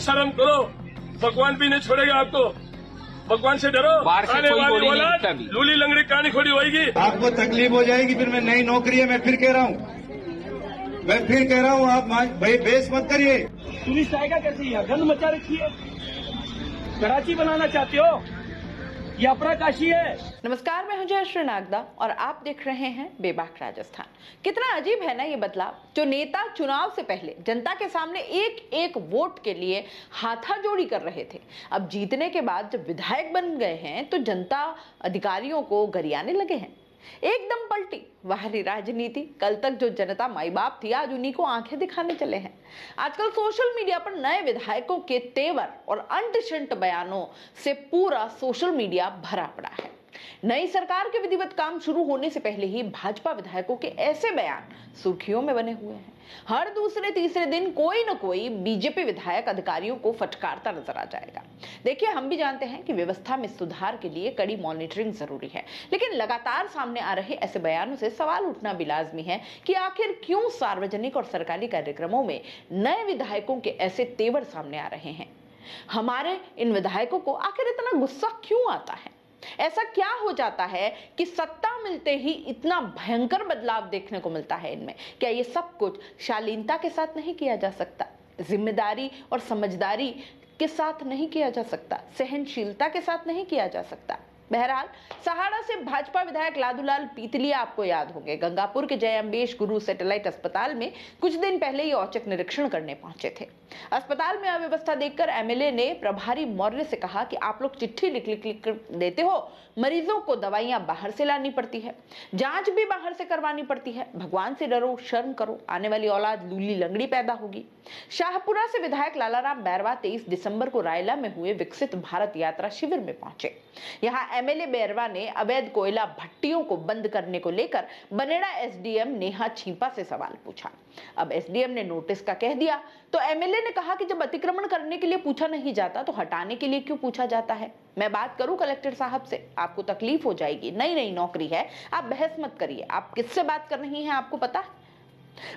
शर्म करो, भगवान भी नहीं छोड़ेगा आपको। भगवान से डरो, आने वाली औलाद लूली लंगड़ी कहानी खोड़ी होगी। आपको तकलीफ हो जाएगी, फिर मैं नई नौकरी है, मैं फिर कह रहा हूँ, आप भाई बेस मत करिए। टूरिस्ट आएगा कैसे? यहाँ गंद मचा रखी है, कराची बनाना चाहते हो, ये अपना काशी है। नमस्कार, मैं हूं जयश्री नागदा और आप देख रहे हैं बेबाक राजस्थान। कितना अजीब है ना ये बदलाव। जो नेता चुनाव से पहले जनता के सामने एक एक वोट के लिए हाथाजोड़ी कर रहे थे, अब जीतने के बाद जब विधायक बन गए हैं तो जनता अधिकारियों को गरियाने लगे हैं। एकदम पलटी बाहरी राजनीति। कल तक जो जनता माई बाप थी, आज उन्हीं को आंखें दिखाने चले हैं। आजकल सोशल मीडिया पर नए विधायकों के तेवर और अंट-शंट बयानों से पूरा सोशल मीडिया भरा पड़ा है। नई सरकार के विधिवत काम शुरू होने से पहले ही भाजपा विधायकों के ऐसे बयान सुर्खियों में बने हुए हैं। हर दूसरे तीसरे दिन कोई न कोई बीजेपी विधायक अधिकारियों को फटकारता नजर आ जाएगा। देखिए, हम भी जानते हैं कि व्यवस्था में सुधार के लिए कड़ी मॉनिटरिंग जरूरी है, लेकिन लगातार सामने आ रहे ऐसे बयानों से सवाल उठना भी लाजमी है कि आखिर क्यों सार्वजनिक और सरकारी कार्यक्रमों में नए विधायकों के ऐसे तेवर सामने आ रहे हैं। हमारे इन विधायकों को आखिर इतना गुस्सा क्यों आता है? ऐसा क्या हो जाता है कि सत्ता मिलते ही इतना भयंकर बदलाव देखने को मिलता है इनमें? क्या ये सब कुछ शालीनता के साथ नहीं किया जा सकता? जिम्मेदारी और समझदारी के साथ नहीं किया जा सकता? सहनशीलता के साथ नहीं किया जा सकता? बहरहाल, सहाड़ा से भाजपा विधायक लादूलाल पीतलिया आपको याद होंगे, गंगापुर के जय अम्बेश गुरु सैटेलाइट अस्पताल में कुछ दिन पहले ही औचक निरीक्षण करने पहुंचे थे। अस्पताल में अव्यवस्था देखकर एमएलए ने प्रभारी मौर्य से कहा कि आप लोग चिट्ठी लिख कर देते हो, मरीजों को दवाइयां बाहर से लानी पड़ती है, जांच भी बाहर से करवानी पड़ती है। भगवान से डरो, शर्म करो, आने वाली औलाद लूली लंगड़ी पैदा होगी। शाहपुरा से विधायक लालाराम बैरवा 23 दिसंबर को रायला में हुए विकसित भारत यात्रा शिविर में पहुंचे। यहाँ एमएलए बैरवा ने अवैध कोयला भट्टियों को बंद करने को लेकर बनेड़ा एसडीएम नेहा छीपा से सवाल पूछा। अब एसडीएम ने नोटिस का कह दिया तो एमएलए ने कहा कि जब अतिक्रमण करने के लिए पूछा नहीं जाता तो हटाने के लिए क्यों पूछा जाता है? मैं बात करूं कलेक्टर साहब से, आपको तकलीफ हो जाएगी। नई नौकरी है, आप बहस मत करिए। आप किससे बात कर रही हैं आपको पता है?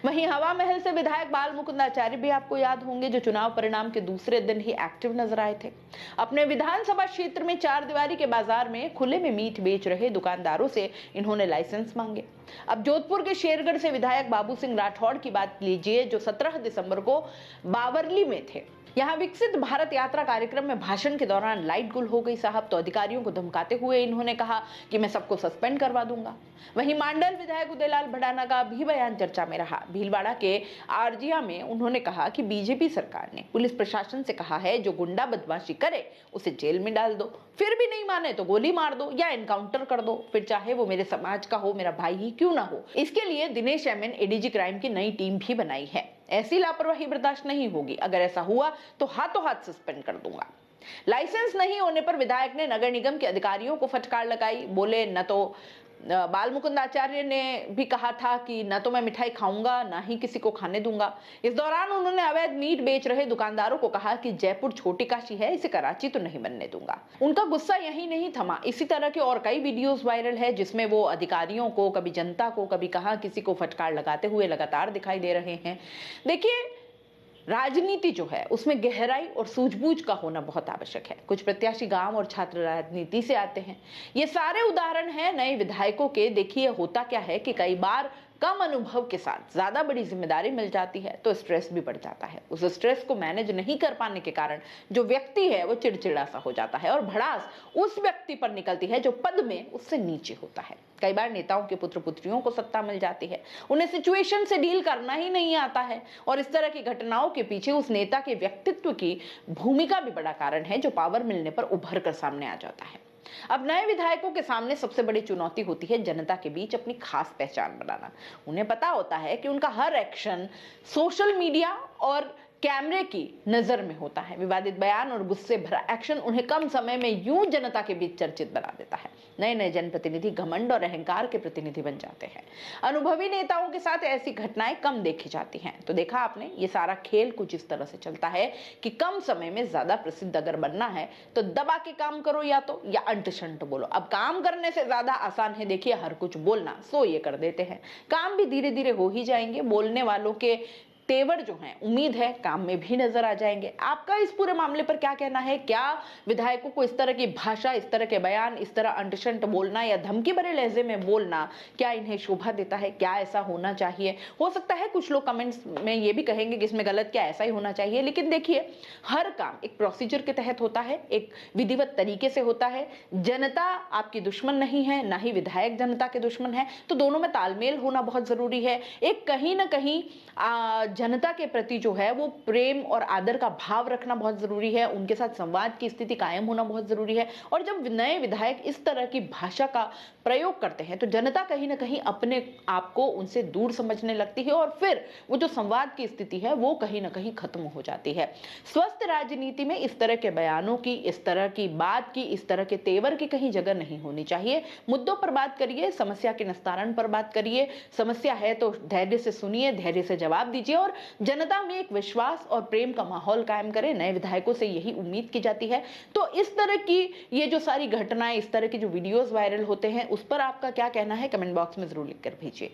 वहीं हवा महल से विधायक बाल मुकुंद आचार्य भी आपको याद होंगे, जो चुनाव परिणाम के दूसरे दिन ही एक्टिव नजर आए थे। अपने विधानसभा क्षेत्र में चार दीवारी के बाजार में खुले में मीट बेच रहे दुकानदारों से इन्होंने लाइसेंस मांगे। अब जोधपुर के शेरगढ़ से विधायक बाबू सिंह राठौड़ की बात लीजिए, जो 17 दिसंबर को बावरली में थे। यहाँ विकसित भारत यात्रा कार्यक्रम में भाषण के दौरान लाइट गुल हो गई साहब, तो अधिकारियों को धमकाते हुए इन्होंने कहा कि मैं सबको सस्पेंड करवा दूंगा। वहीं मांडल विधायक उदयलाल भड़ाना का भी बयान चर्चा में रहा। भीलवाड़ा के आरजिया में उन्होंने कहा कि बीजेपी सरकार ने पुलिस प्रशासन से कहा है, जो गुंडा बदमाशी करे उसे जेल में डाल दो, फिर भी नहीं माने तो गोली मार दो या एनकाउंटर कर दो, फिर चाहे वो मेरे समाज का हो, मेरा भाई ही क्यों ना हो। इसके लिए दिनेश एमएन एडीजी क्राइम की नई टीम भी बनाई है। ऐसी लापरवाही बर्दाश्त नहीं होगी, अगर ऐसा हुआ तो हाथों हाथ सस्पेंड कर दूंगा। लाइसेंस नहीं होने पर विधायक ने नगर निगम के अधिकारियों को फटकार लगाई। बोले, न तो बाल मुकुंद आचार्य ने भी कहा था कि न तो मैं मिठाई खाऊंगा, ना ही किसी को खाने दूंगा। इस दौरान उन्होंने अवैध मीट बेच रहे दुकानदारों को कहा कि जयपुर छोटी काशी है, इसे कराची तो नहीं बनने दूंगा। उनका गुस्सा यही नहीं थमा, इसी तरह के और कई वीडियोस वायरल है जिसमें वो अधिकारियों को, कभी जनता को, कभी कहा किसी को फटकार लगाते हुए लगातार दिखाई दे रहे हैं। देखिए, राजनीति जो है उसमें गहराई और सूझबूझ का होना बहुत आवश्यक है। कुछ प्रत्याशी गांव और छात्र राजनीति से आते हैं। ये सारे उदाहरण हैं नए विधायकों के। देखिए, होता क्या है कि कई बार कम अनुभव के साथ ज्यादा बड़ी जिम्मेदारी मिल जाती है तो स्ट्रेस भी बढ़ जाता है। उस स्ट्रेस को मैनेज नहीं कर पाने के कारण जो व्यक्ति है वो चिड़चिड़ा सा हो जाता है और भड़ास उस व्यक्ति पर निकलती है जो पद में उससे नीचे होता है। कई बार नेताओं के पुत्र पुत्रियों को सत्ता मिल जाती है, उन्हें सिचुएशन से डील करना ही नहीं आता है और इस तरह की घटनाओं के पीछे उस नेता के व्यक्तित्व की भूमिका भी बड़ा कारण है, जो पावर मिलने पर उभर कर सामने आ जाता है। अब नए विधायकों के सामने सबसे बड़ी चुनौती होती है जनता के बीच अपनी खास पहचान बनाना। उन्हें पता होता है कि उनका हर एक्शन सोशल मीडिया और कैमरे की नजर में होता है। विवादित बयान और गुस्से भरा एक्शन उन्हें कम समय में यूं जनता के बीच चर्चित बना देता है। नए नए जनप्रतिनिधि घमंड और अहंकार के प्रतिनिधि बन जाते हैं। अनुभवी नेताओं के साथ ऐसी घटनाएं कम देखी जाती हैं। तो देखा आपने, ये सारा खेल कुछ इस तरह से चलता है कि कम समय में ज्यादा प्रसिद्ध अगर बनना है तो दबा के काम करो या अंट शंट बोलो। अब काम करने से ज्यादा आसान है, देखिए, हर कुछ बोलना, सो ये कर देते हैं। काम भी धीरे धीरे हो ही जाएंगे। बोलने वालों के तेवर जो हैं उम्मीद है काम में भी नजर आ जाएंगे। आपका इस पूरे मामले पर क्या कहना है? क्या विधायकों को इस तरह की भाषा, इस तरह के बयान, इस तरह अंटशंट बोलना या धमकी भरे लहजे में बोलना क्या इन्हें शोभा देता है? क्या ऐसा होना चाहिए? हो सकता है कुछ लोग कमेंट्स में ये भी कहेंगे कि इसमें गलत क्या, ऐसा ही होना चाहिए। लेकिन देखिए, हर काम एक प्रोसीजर के तहत होता है, एक विधिवत तरीके से होता है। जनता आपकी दुश्मन नहीं है, ना ही विधायक जनता के दुश्मन है, तो दोनों में तालमेल होना बहुत जरूरी है। एक कहीं ना कहीं जनता के प्रति जो है वो प्रेम और आदर का भाव रखना बहुत जरूरी है, उनके साथ संवाद की स्थिति कायम होना बहुत जरूरी है। और जब नए विधायक इस तरह की भाषा का प्रयोग करते हैं तो जनता कहीं ना कहीं अपने आप को उनसे दूर समझने लगती है और फिर वो जो संवाद की स्थिति है वो कहीं ना कहीं खत्म हो जाती है। स्वस्थ राजनीति में इस तरह के बयानों की, इस तरह की बात की, इस तरह के तेवर की कहीं जगह नहीं होनी चाहिए। मुद्दों पर बात करिए, समस्या के निस्तारण पर बात करिए। समस्या है तो धैर्य से सुनिए, धैर्य से जवाब दीजिए और जनता में एक विश्वास और प्रेम का माहौल कायम करें। नए विधायकों से यही उम्मीद की जाती है। तो इस तरह की ये जो सारी घटनाएं, इस तरह की जो वीडियोस वायरल होते हैं, उस पर आपका क्या कहना है? कमेंट बॉक्स में जरूर लिखकर भेजिए।